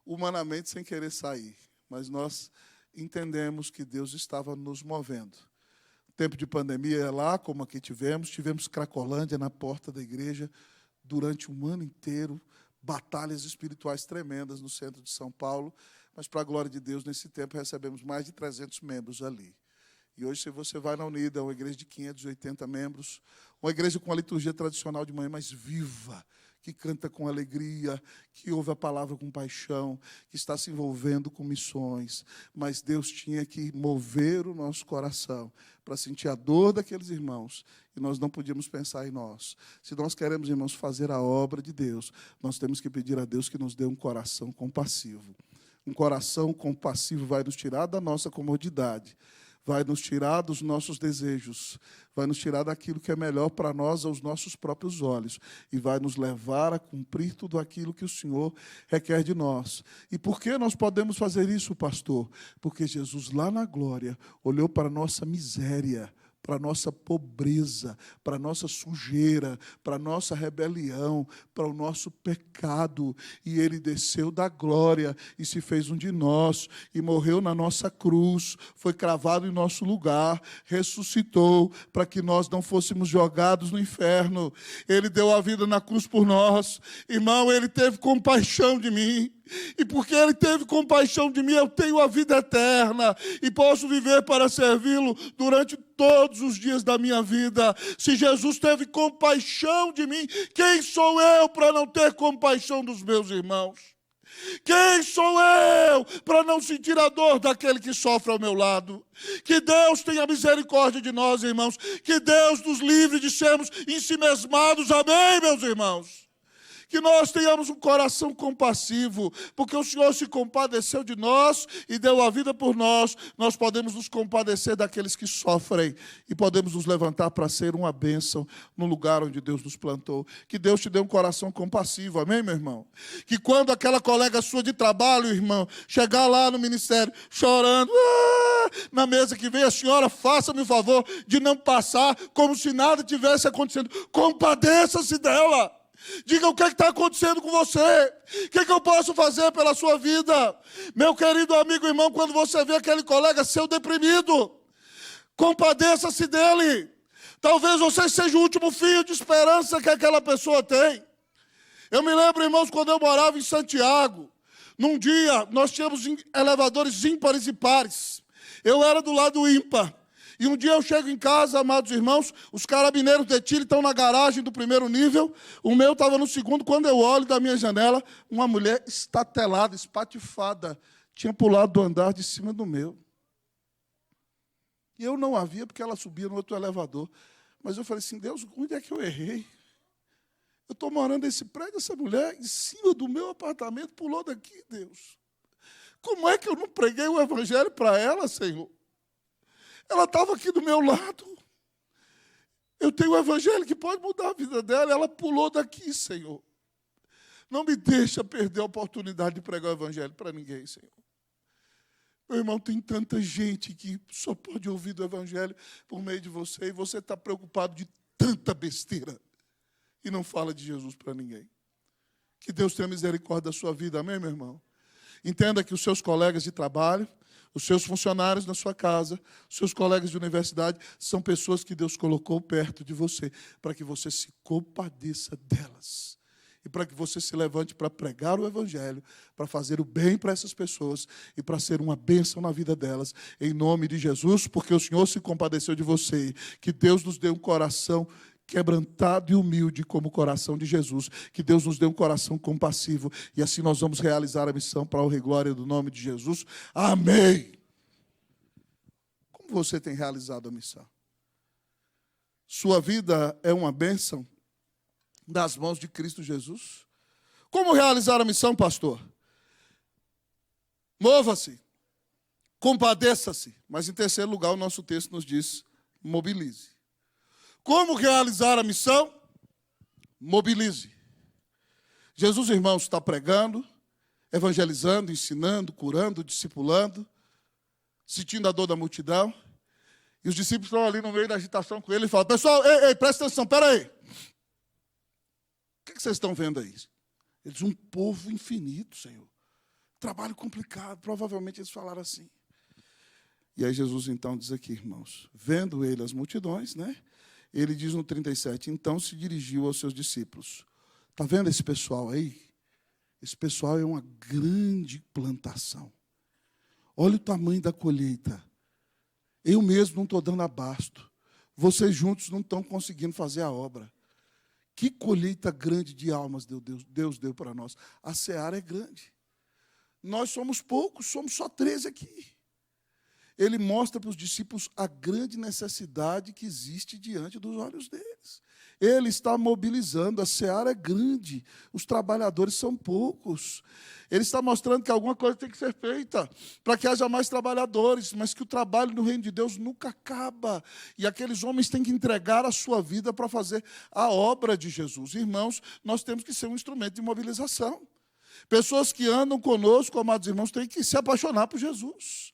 humanamente sem querer sair. Mas nós entendemos que Deus estava nos movendo. Tempo de pandemia lá, como aqui tivemos Cracolândia na porta da igreja durante um ano inteiro, batalhas espirituais tremendas no centro de São Paulo, mas, para a glória de Deus, nesse tempo recebemos mais de 300 membros ali. E hoje, se você vai na Unida, é uma igreja de 580 membros, uma igreja com a liturgia tradicional de manhã, mas viva, que canta com alegria, que ouve a palavra com paixão, que está se envolvendo com missões. Mas Deus tinha que mover o nosso coração para sentir a dor daqueles irmãos, e nós não podíamos pensar em nós. Se nós queremos, irmãos, fazer a obra de Deus, nós temos que pedir a Deus que nos dê um coração compassivo. Um coração compassivo vai nos tirar da nossa comodidade, vai nos tirar dos nossos desejos, vai nos tirar daquilo que é melhor para nós aos nossos próprios olhos e vai nos levar a cumprir tudo aquilo que o Senhor requer de nós. E por que nós podemos fazer isso, pastor? Porque Jesus, lá na glória, olhou para a nossa miséria, para a nossa pobreza, para a nossa sujeira, para a nossa rebelião, para o nosso pecado. E Ele desceu da glória e se fez um de nós, e morreu na nossa cruz, foi cravado em nosso lugar, ressuscitou para que nós não fôssemos jogados no inferno. Ele deu a vida na cruz por nós. Irmão, Ele teve compaixão de mim. E porque Ele teve compaixão de mim, eu tenho a vida eterna e posso viver para servi-lo durante todos os dias da minha vida. Se Jesus teve compaixão de mim, quem sou eu para não ter compaixão dos meus irmãos? Quem sou eu para não sentir a dor daquele que sofre ao meu lado? Que Deus tenha misericórdia de nós, irmãos. Que Deus nos livre de sermos ensimesmados. Amém, meus irmãos? Que nós tenhamos um coração compassivo, porque o Senhor se compadeceu de nós e deu a vida por nós. Nós podemos nos compadecer daqueles que sofrem e podemos nos levantar para ser uma bênção no lugar onde Deus nos plantou. Que Deus te dê um coração compassivo, amém, meu irmão? Que quando aquela colega sua de trabalho, irmão, chegar lá no ministério chorando, na mesa que vem, a senhora, faça-me o favor de não passar como se nada tivesse acontecendo. Compadeça-se dela. Diga o que está acontecendo com você. O que eu posso fazer pela sua vida? Meu querido amigo, irmão, quando você vê aquele colega seu deprimido, compadeça-se dele. Talvez você seja o último fio de esperança que aquela pessoa tem. Eu me lembro, irmãos, quando eu morava em Santiago, num dia nós tínhamos elevadores ímpares e pares. Eu era do lado ímpar. E um dia eu chego em casa, amados irmãos, os carabineiros de tiro estão na garagem do primeiro nível, o meu estava no segundo. Quando eu olho da minha janela, uma mulher estatelada, espatifada, tinha pulado do andar de cima do meu. E eu não a via porque ela subia no outro elevador. Mas eu falei assim, Deus, onde é que eu errei? Eu estou morando nesse prédio, essa mulher em cima do meu apartamento pulou daqui, Deus. Como é que eu não preguei o evangelho para ela, Senhor? Ela estava aqui do meu lado. Eu tenho o evangelho que pode mudar a vida dela. Ela pulou daqui, Senhor. Não me deixa perder a oportunidade de pregar o evangelho para ninguém, Senhor. Meu irmão, tem tanta gente que só pode ouvir do evangelho por meio de você, e você está preocupado de tanta besteira e não fala de Jesus para ninguém. Que Deus tenha misericórdia da sua vida, amém, meu irmão? Entenda que os seus colegas de trabalho, os seus funcionários na sua casa, os seus colegas de universidade, são pessoas que Deus colocou perto de você, para que você se compadeça delas. E para que você se levante para pregar o evangelho, para fazer o bem para essas pessoas e para ser uma bênção na vida delas, em nome de Jesus, porque o Senhor se compadeceu de você. Que Deus nos dê um coração quebrantado e humilde como o coração de Jesus. Que Deus nos dê um coração compassivo. E assim nós vamos realizar a missão para a honra e glória do nome de Jesus. Amém. Como você tem realizado a missão? Sua vida é uma bênção das mãos de Cristo Jesus? Como realizar a missão, pastor? Mova-se. Compadeça-se. Mas em terceiro lugar, o nosso texto nos diz, mobilize. Como realizar a missão? Mobilize. Jesus, irmãos, está pregando, evangelizando, ensinando, curando, discipulando, sentindo a dor da multidão. E os discípulos estão ali no meio da agitação com ele e falam, pessoal, ei, presta atenção, espera aí. O que vocês estão vendo aí? Eles, um povo infinito, Senhor. Trabalho complicado, provavelmente eles falaram assim. E aí Jesus então diz aqui, irmãos, vendo ele as multidões, né? Ele diz no 37, então se dirigiu aos seus discípulos. Está vendo esse pessoal aí? Esse pessoal é uma grande plantação. Olha o tamanho da colheita. Eu mesmo não estou dando abasto. Vocês juntos não estão conseguindo fazer a obra. Que colheita grande de almas Deus deu para nós. A seara é grande. Nós somos poucos, somos só 13 aqui. Ele mostra para os discípulos a grande necessidade que existe diante dos olhos deles. Ele está mobilizando, a seara é grande, os trabalhadores são poucos. Ele está mostrando que alguma coisa tem que ser feita para que haja mais trabalhadores, mas que o trabalho no reino de Deus nunca acaba. E aqueles homens têm que entregar a sua vida para fazer a obra de Jesus. Irmãos, nós temos que ser um instrumento de mobilização. Pessoas que andam conosco, amados irmãos, têm que se apaixonar por Jesus.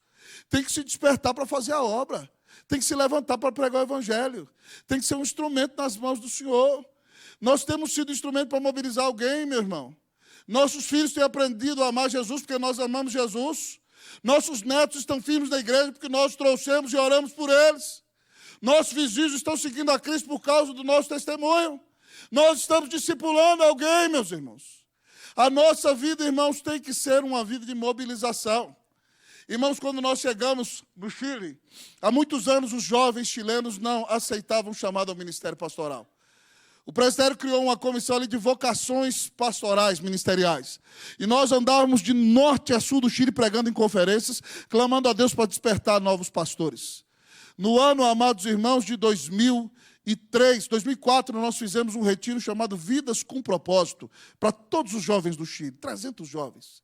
Tem que se despertar para fazer a obra. Tem que se levantar para pregar o evangelho. Tem que ser um instrumento nas mãos do Senhor. Nós temos sido instrumento para mobilizar alguém, meu irmão. Nossos filhos têm aprendido a amar Jesus porque nós amamos Jesus. Nossos netos estão firmes na igreja porque nós trouxemos e oramos por eles. Nossos vizinhos estão seguindo a Cristo por causa do nosso testemunho. Nós estamos discipulando alguém, meus irmãos. A nossa vida, irmãos, tem que ser uma vida de mobilização. Irmãos, quando nós chegamos no Chile, há muitos anos os jovens chilenos não aceitavam o chamado ao ministério pastoral. O presbitério criou uma comissão ali de vocações pastorais, ministeriais. E nós andávamos de norte a sul do Chile pregando em conferências, clamando a Deus para despertar novos pastores. No ano, amados irmãos, de 2004, nós fizemos um retiro chamado Vidas com Propósito, para todos os jovens do Chile, 300 jovens.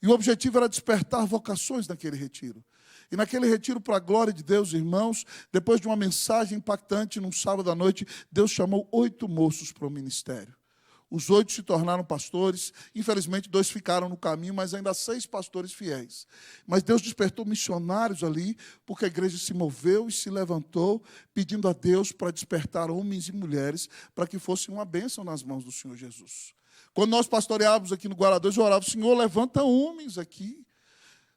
E o objetivo era despertar vocações naquele retiro. E naquele retiro, para a glória de Deus, irmãos, depois de uma mensagem impactante, num sábado à noite, Deus chamou 8 moços para o ministério. Os 8 se tornaram pastores. Infelizmente, 2 ficaram no caminho, mas ainda há 6 pastores fiéis. Mas Deus despertou missionários ali, porque a igreja se moveu e se levantou, pedindo a Deus para despertar homens e mulheres, para que fosse uma bênção nas mãos do Senhor Jesus. Quando nós pastoreávamos aqui no Guará 2, eu orava, Senhor, levanta homens aqui.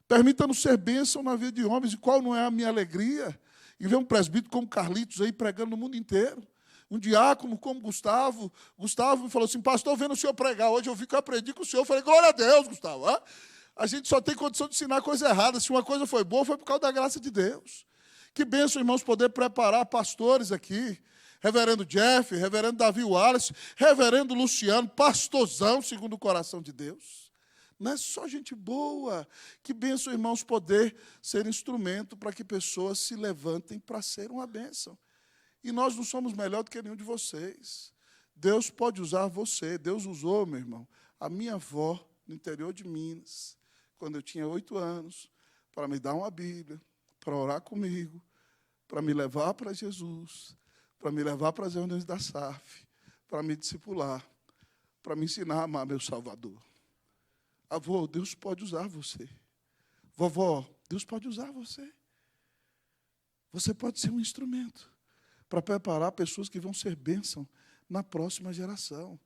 Permita-nos ser bênção na vida de homens. E qual não é a minha alegria? E ver um presbítero como Carlitos aí pregando no mundo inteiro. Um diácono como Gustavo. Gustavo me falou assim, pastor, vendo o senhor pregar hoje, eu vi que eu aprendi com o senhor. Eu falei, glória a Deus, Gustavo. A gente só tem condição de ensinar coisa errada. Se uma coisa foi boa, foi por causa da graça de Deus. Que bênção, irmãos, poder preparar pastores aqui. Reverendo Jeff, reverendo Davi Wallace, reverendo Luciano, pastorzão, segundo o coração de Deus. Não é só gente boa. Que bênção, irmãos, poder ser instrumento para que pessoas se levantem para ser uma bênção. E nós não somos melhor do que nenhum de vocês. Deus pode usar você. Deus usou, meu irmão, a minha avó no interior de Minas, quando eu tinha 8 anos, para me dar uma Bíblia, para orar comigo, para me levar para Jesus, para me levar para as reuniões da SAF, para me discipular, para me ensinar a amar meu Salvador. Avô, Deus pode usar você. Vovó, Deus pode usar você. Você pode ser um instrumento para preparar pessoas que vão ser bênção na próxima geração.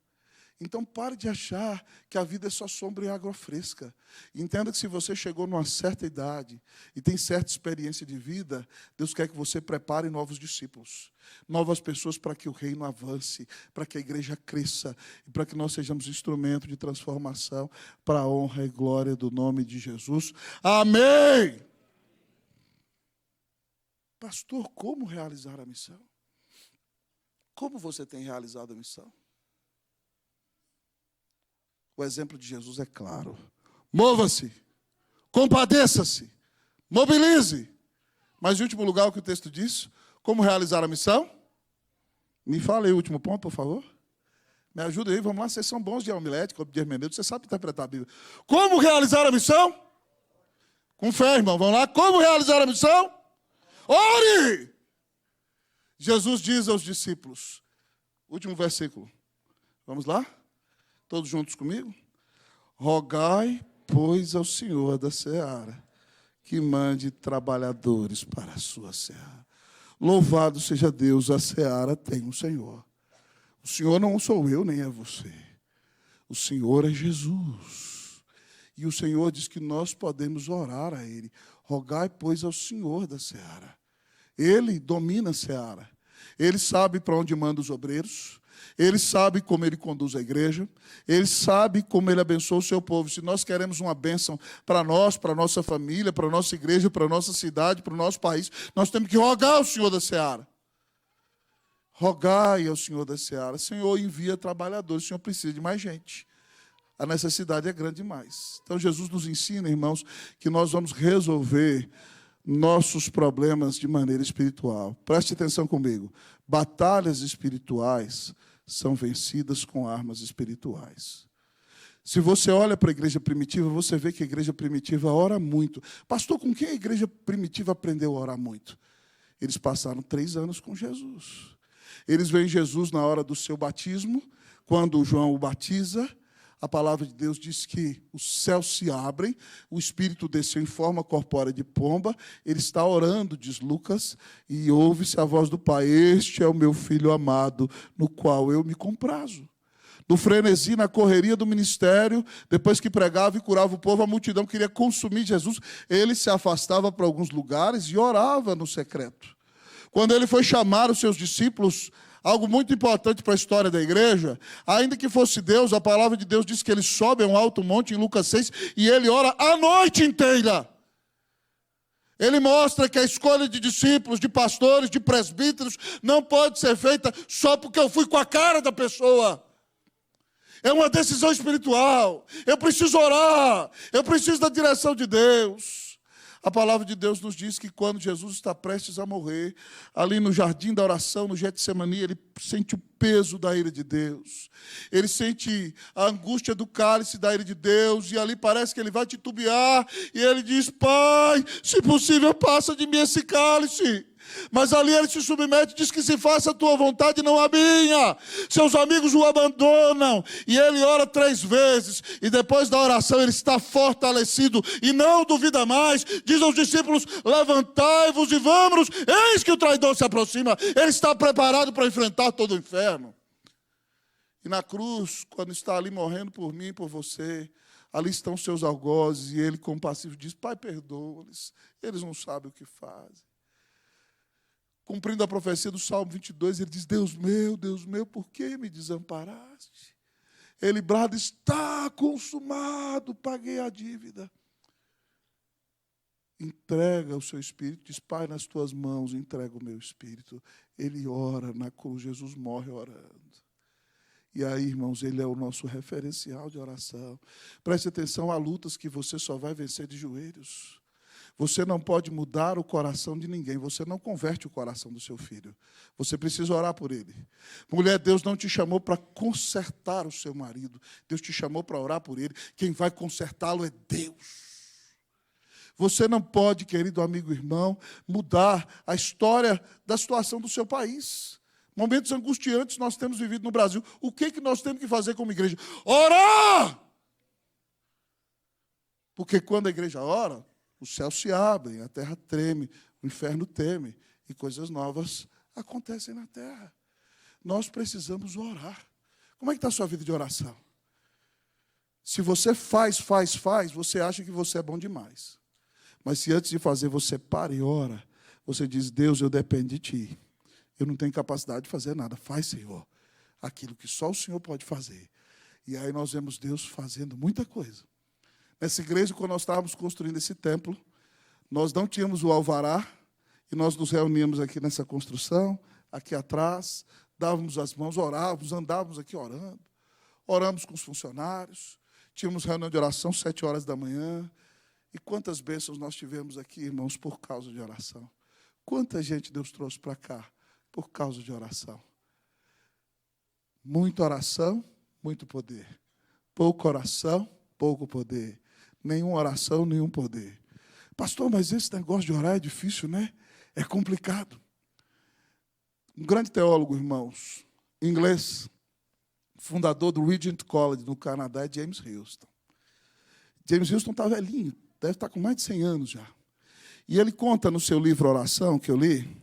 Então, pare de achar que a vida é só sombra e água fresca. Entenda que se você chegou numa certa idade e tem certa experiência de vida, Deus quer que você prepare novos discípulos, novas pessoas para que o reino avance, para que a igreja cresça e para que nós sejamos instrumento de transformação para a honra e glória do nome de Jesus. Amém! Pastor, como realizar a missão? Como você tem realizado a missão? O exemplo de Jesus é claro. Mova-se, compadeça-se, mobilize. Mas, em último lugar, o que o texto diz? Como realizar a missão? Me fala aí o último ponto, por favor. Me ajuda aí, vamos lá. Vocês são bons de homilética, de hermenêutica, você sabe interpretar a Bíblia. Como realizar a missão? Com fé, irmão. Vamos lá. Como realizar a missão? Ore! Jesus diz aos discípulos, último versículo. Vamos lá? Todos juntos comigo? Rogai, pois, ao Senhor da seara, que mande trabalhadores para a sua seara. Louvado seja Deus, a seara tem um Senhor. O Senhor não sou eu, nem é você. O Senhor é Jesus. E o Senhor diz que nós podemos orar a Ele. Rogai, pois, ao Senhor da seara. Ele domina a seara. Ele sabe para onde manda os obreiros. Ele sabe como ele conduz a igreja. Ele sabe como ele abençoa o seu povo. Se nós queremos uma bênção para nós, para a nossa família, para a nossa igreja, para a nossa cidade, para o nosso país, nós temos que rogar ao Senhor da seara. Rogai ao Senhor da seara. Senhor, envia trabalhadores. O Senhor precisa de mais gente. A necessidade é grande demais. Então, Jesus nos ensina, irmãos, que nós vamos resolver nossos problemas de maneira espiritual. Preste atenção comigo. Batalhas espirituais são vencidas com armas espirituais. Se você olha para a igreja primitiva, você vê que a igreja primitiva ora muito. Pastor, com quem a igreja primitiva aprendeu a orar muito? Eles passaram 3 anos com Jesus. Eles veem Jesus na hora do seu batismo, quando João o batiza. A palavra de Deus diz que os céus se abrem, o Espírito desceu em forma corpórea de pomba, ele está orando, diz Lucas, e ouve-se a voz do Pai: este é o meu Filho amado, no qual eu me comprazo. No frenesi, na correria do ministério, depois que pregava e curava o povo, a multidão queria consumir Jesus, ele se afastava para alguns lugares e orava no secreto. Quando ele foi chamar os seus discípulos, algo muito importante para a história da igreja, ainda que fosse Deus, a palavra de Deus diz que ele sobe a um alto monte, em Lucas 6, e ele ora a noite inteira. Ele mostra que a escolha de discípulos, de pastores, de presbíteros, não pode ser feita só porque eu fui com a cara da pessoa. É uma decisão espiritual. Eu preciso orar, eu preciso da direção de Deus. A palavra de Deus nos diz que quando Jesus está prestes a morrer, ali no jardim da oração, no Getsemani, ele sente o peso da ira de Deus. Ele sente a angústia do cálice da ira de Deus, e ali parece que ele vai titubear, e ele diz: Pai, se possível, passa de mim esse cálice. Mas ali ele se submete e diz que se faça a tua vontade, não a minha. Seus amigos o abandonam, e ele ora 3 vezes, e depois da oração ele está fortalecido, e não duvida mais, diz aos discípulos: levantai-vos e vamos, eis que o traidor se aproxima. Ele está preparado para enfrentar todo o inferno. E na cruz, quando está ali morrendo por mim e por você, ali estão seus algozes, e ele compassivo diz: Pai, perdoa-lhes, eles não sabem o que fazem. Cumprindo a profecia do Salmo 22, ele diz: Deus meu, por que me desamparaste? Ele brada: está consumado, paguei a dívida. Entrega o seu espírito, diz: Pai, nas tuas mãos entrega o meu espírito. Ele ora na cruz, Jesus morre orando. E aí, irmãos, ele é o nosso referencial de oração. Preste atenção, há lutas que você só vai vencer de joelhos. Você não pode mudar o coração de ninguém. Você não converte o coração do seu filho. Você precisa orar por ele. Mulher, Deus não te chamou para consertar o seu marido. Deus te chamou para orar por ele. Quem vai consertá-lo é Deus. Você não pode, querido amigo e irmão, mudar a história da situação do seu país. Momentos angustiantes nós temos vivido no Brasil. O que nós temos que fazer como igreja? Orar! Porque quando a igreja ora, os céus se abrem, a terra treme, o inferno teme, e coisas novas acontecem na terra. Nós precisamos orar. Como é que está a sua vida de oração? Se você faz, você acha que você é bom demais. Mas se antes de fazer você para e ora, você diz: Deus, eu dependo de Ti. Eu não tenho capacidade de fazer nada. Faz, Senhor, aquilo que só o Senhor pode fazer. E aí nós vemos Deus fazendo muita coisa. Nessa igreja, quando nós estávamos construindo esse templo, nós não tínhamos o alvará, e nós nos reuníamos aqui nessa construção, aqui atrás, dávamos as mãos, orávamos, andávamos aqui orando, oramos com os funcionários, tínhamos reunião de oração 7 horas da manhã, e quantas bênçãos nós tivemos aqui, irmãos, por causa de oração. Quanta gente Deus trouxe para cá por causa de oração. Muita oração, muito poder. Pouca oração, pouco poder. Nenhuma oração, nenhum poder. Pastor, mas esse negócio de orar é difícil, né? É complicado. Um grande teólogo, irmãos, inglês, fundador do Regent College no Canadá, é James Houston. James Houston está velhinho, deve estar com mais de 100 anos já. E ele conta no seu livro Oração, que eu li,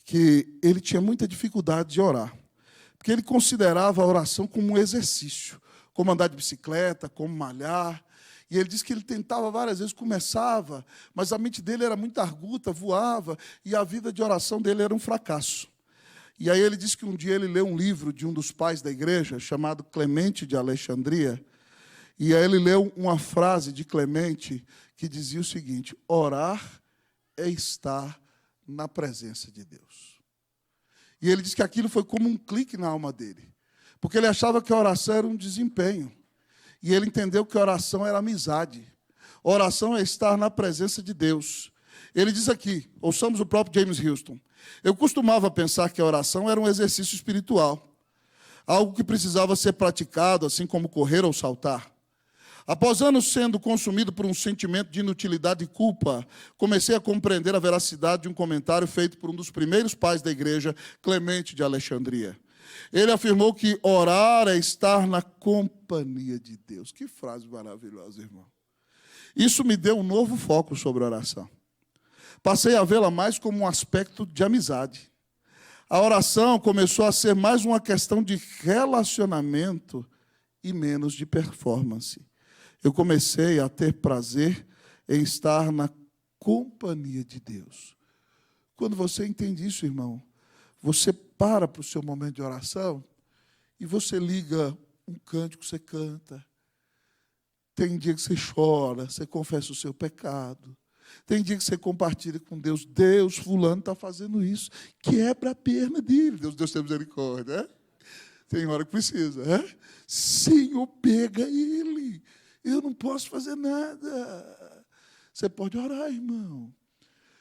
que ele tinha muita dificuldade de orar. Porque ele considerava a oração como um exercício, como andar de bicicleta, como malhar. E ele disse que ele tentava várias vezes, começava, mas a mente dele era muito arguta, voava, e a vida de oração dele era um fracasso. E aí ele disse que um dia ele leu um livro de um dos pais da igreja, chamado Clemente de Alexandria, e aí ele leu uma frase de Clemente que dizia o seguinte: orar é estar na presença de Deus. E ele disse que aquilo foi como um clique na alma dele, porque ele achava que a oração era um desempenho. E ele entendeu que a oração era amizade. Oração é estar na presença de Deus. Ele diz aqui, ouçamos o próprio James Houston: eu costumava pensar que a oração era um exercício espiritual, algo que precisava ser praticado, assim como correr ou saltar. Após anos sendo consumido por um sentimento de inutilidade e culpa, comecei a compreender a veracidade de um comentário feito por um dos primeiros pais da igreja, Clemente de Alexandria. Ele afirmou que orar é estar na companhia de Deus. Que frase maravilhosa, irmão. Isso me deu um novo foco sobre a oração. Passei a vê-la mais como um aspecto de amizade. A oração começou a ser mais uma questão de relacionamento e menos de performance. Eu comecei a ter prazer em estar na companhia de Deus. Quando você entende isso, irmão, você para o seu momento de oração e você liga um cântico, você canta. Tem dia que você chora, você confessa o seu pecado. Tem dia que você compartilha com Deus. Deus, fulano está fazendo isso. Quebra a perna dele. Deus tem misericórdia. Né? Tem hora que precisa. Né? Senhor, pega ele. Eu não posso fazer nada. Você pode orar, irmão.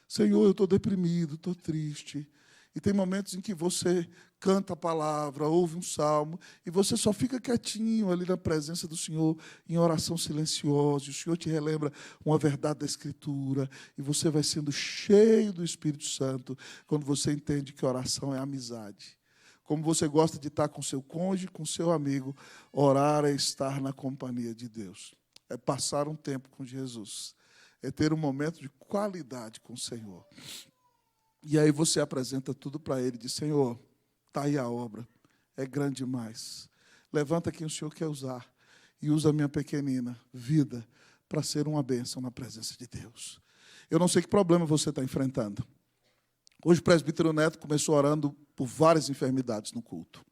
Senhor, eu estou deprimido, estou triste. E tem momentos em que você canta a palavra, ouve um salmo, e você só fica quietinho ali na presença do Senhor, em oração silenciosa, e o Senhor te relembra uma verdade da Escritura, e você vai sendo cheio do Espírito Santo, quando você entende que oração é amizade. Como você gosta de estar com seu cônjuge, com seu amigo, orar é estar na companhia de Deus. É passar um tempo com Jesus. É ter um momento de qualidade com o Senhor. E aí você apresenta tudo para ele, diz: Senhor, está aí a obra, é grande demais. Levanta quem o Senhor quer usar e usa a minha pequenina vida para ser uma bênção na presença de Deus. Eu não sei que problema você está enfrentando. Hoje o presbítero Neto começou orando por várias enfermidades no culto.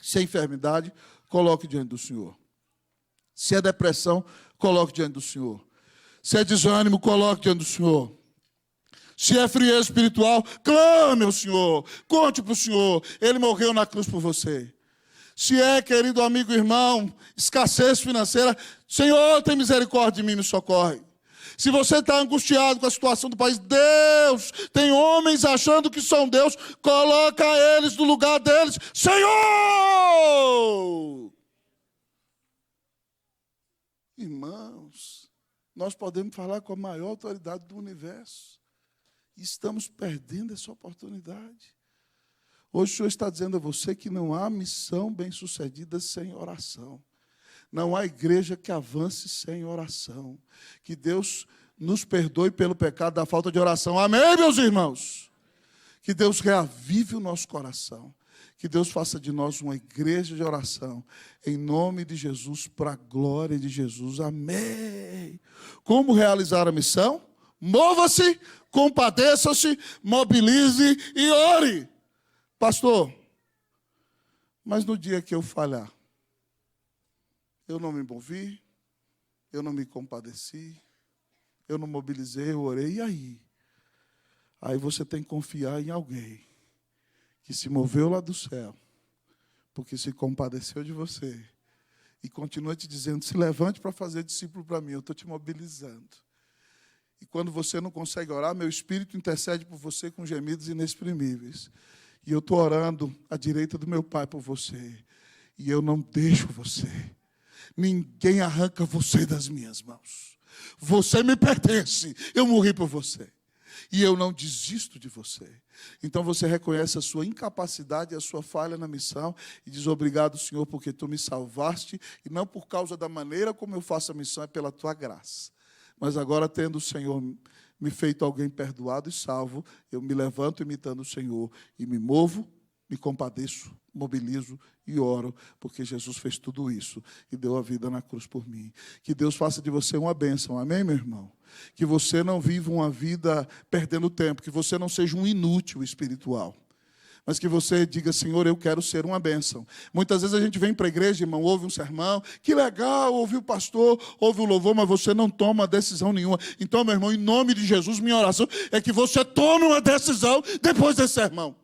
Se é enfermidade, coloque diante do Senhor. Se é depressão, coloque diante do Senhor. Se é desânimo, coloque diante do Senhor. Se é frieza espiritual, clame ao Senhor, conte para o Senhor, Ele morreu na cruz por você. Se é, querido amigo e irmão, escassez financeira, Senhor, tem misericórdia de mim, me socorre. Se você está angustiado com a situação do país, Deus, tem homens achando que são Deus, coloca eles no lugar deles, Senhor! Irmãos, nós podemos falar com a maior autoridade do universo. Estamos perdendo essa oportunidade. Hoje o Senhor está dizendo a você que não há missão bem-sucedida sem oração. Não há igreja que avance sem oração. Que Deus nos perdoe pelo pecado da falta de oração. Amém, meus irmãos? Que Deus reavive o nosso coração. Que Deus faça de nós uma igreja de oração. Em nome de Jesus, para a glória de Jesus. Amém. Como realizar a missão? Mova-se, compadeça-se, mobilize e ore. Pastor, mas no dia que eu falhar, eu não me movi, eu não me compadeci, eu não mobilizei, eu orei, e aí? Aí você tem que confiar em alguém que se moveu lá do céu, porque se compadeceu de você, e continua te dizendo: se levante para fazer discípulo para mim, eu estou te mobilizando. E quando você não consegue orar, meu Espírito intercede por você com gemidos inexprimíveis. E eu estou orando à direita do meu Pai por você. E eu não deixo você. Ninguém arranca você das minhas mãos. Você me pertence. Eu morri por você. E eu não desisto de você. Então você reconhece a sua incapacidade e a sua falha na missão e diz: obrigado, Senhor, porque tu me salvaste. E não por causa da maneira como eu faço a missão, é pela tua graça. Mas agora, tendo o Senhor me feito alguém perdoado e salvo, eu me levanto imitando o Senhor e me movo, me compadeço, mobilizo e oro, porque Jesus fez tudo isso e deu a vida na cruz por mim. Que Deus faça de você uma bênção, amém, meu irmão? Que você não viva uma vida perdendo tempo, que você não seja um inútil espiritual, mas que você diga, Senhor, eu quero ser uma bênção. Muitas vezes a gente vem para a igreja, irmão, ouve um sermão, que legal, ouve o pastor, ouve o louvor, mas você não toma decisão nenhuma. Então, meu irmão, em nome de Jesus, minha oração é que você tome uma decisão depois desse sermão.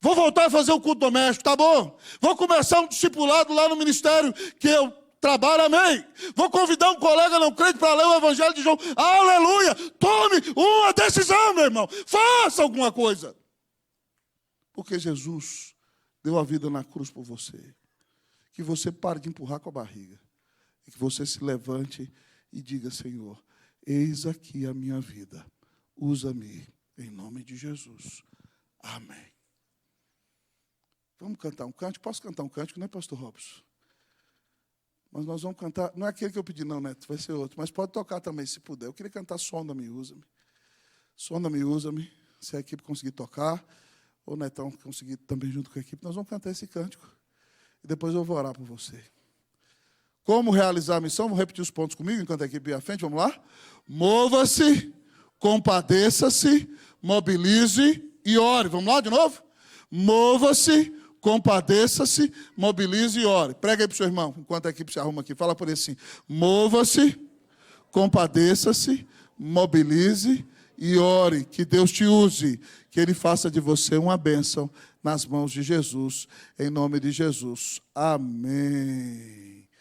Vou voltar a fazer o culto doméstico, tá bom? Vou começar um discipulado lá no ministério que eu trabalho, amém? Vou convidar um colega não crente para ler o Evangelho de João, aleluia! Tome uma decisão, meu irmão, faça alguma coisa. Porque Jesus deu a vida na cruz por você. Que você pare de empurrar com a barriga. E que você se levante e diga, Senhor, eis aqui a minha vida. Usa-me em nome de Jesus. Amém. Vamos cantar um cântico? Posso cantar um cântico, né, pastor Robson? Mas nós vamos cantar, não é aquele que eu pedi não, Neto, vai ser outro. Mas pode tocar também, se puder. Eu queria cantar Sonda-me, Usa-me. Sonda-me, Usa-me. Se a equipe conseguir tocar, ou o Netão conseguir também junto com a equipe, nós vamos cantar esse cântico. E depois eu vou orar por você. Como realizar a missão? Vamos repetir os pontos comigo, enquanto a equipe ir à frente. Vamos lá? Mova-se, compadeça-se, mobilize e ore. Vamos lá de novo? Mova-se, compadeça-se, mobilize e ore. Prega aí para o seu irmão, enquanto a equipe se arruma aqui. Fala por ele assim. Mova-se, compadeça-se, mobilize e ore. Que Deus te use. Que Ele faça de você uma bênção nas mãos de Jesus. Em nome de Jesus. Amém.